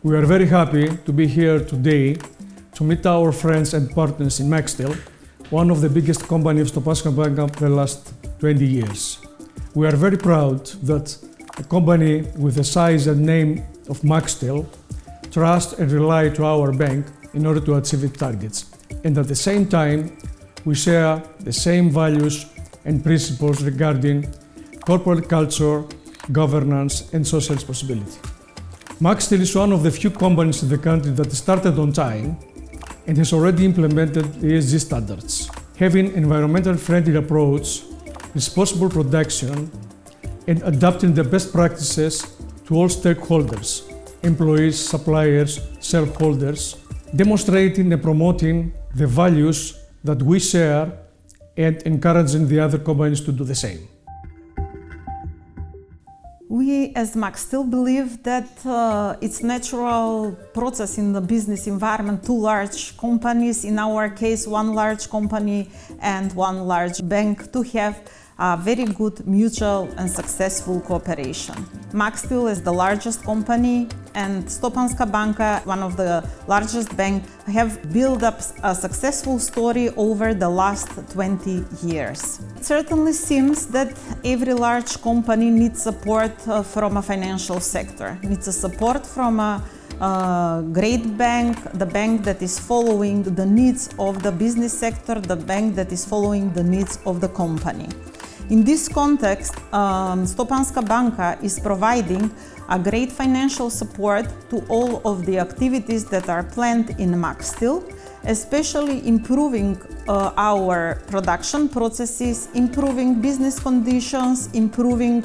We are very happy to be here today to meet our friends and partners in Maxtel, one of the biggest companies of Stopanska Banka for the last 20 years. We are very proud that a company with the size and name of Maxtel trusts and relies to our bank in order to achieve its targets. And at the same time, we share the same values and principles regarding corporate culture, governance, and social responsibility. Maxtel is one of the few companies in the country that started on time and has already implemented ESG standards, having an environmentally friendly approach, responsible production, and adapting the best practices to all stakeholders, employees, suppliers, shareholders, demonstrating and promoting the values that we share and encouraging the other companies to do the same. We as Maxtel believe that it's natural process in the business environment, two large companies, in our case one large company and one large bank, to have a very good mutual and successful cooperation. Maxtel is the largest company and Stopanska Banka, one of the largest banks, have built up a successful story over the last 20 years. It certainly seems that every large company needs support from a financial sector, needs a support from a great bank, the bank that is following the needs of the business sector, the bank that is following the needs of the company. In this context, Stopanska Banka is providing a great financial support to all of the activities that are planned in Maxtel, especially improving our production processes, improving business conditions, improving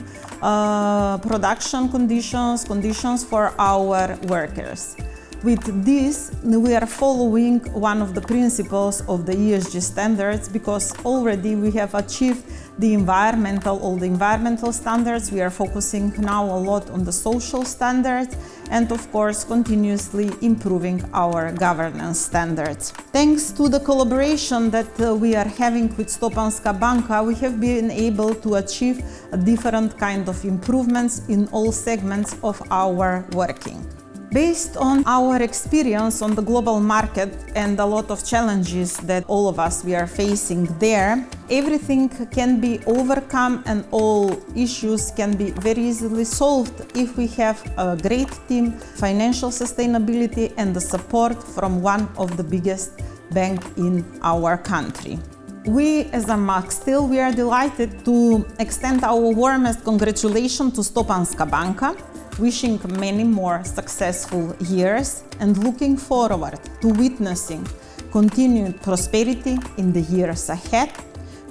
production conditions for our workers. With this, we are following one of the principles of the ESG standards, because already we have achieved all the environmental standards. We are focusing now a lot on the social standards and of course continuously improving our governance standards. Thanks to the collaboration that we are having with Stopanska Banka, we have been able to achieve a different kind of improvements in all segments of our working. Based on our experience on the global market and a lot of challenges that all of us we are facing there, everything can be overcome and all issues can be very easily solved if we have a great team, financial sustainability, and the support from one of the biggest banks in our country. We as a Maxtel, we are delighted to extend our warmest congratulations to Stopanska Banka, wishing many more successful years and looking forward to witnessing continued prosperity in the years ahead,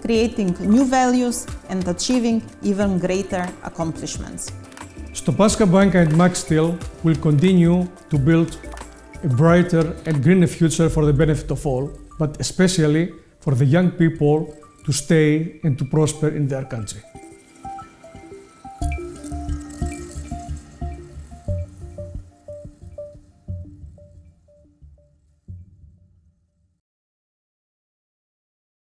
creating new values and achieving even greater accomplishments. Stopanska Banka and Maxtel will continue to build a brighter and greener future for the benefit of all, but especially for the young people to stay and to prosper in their country.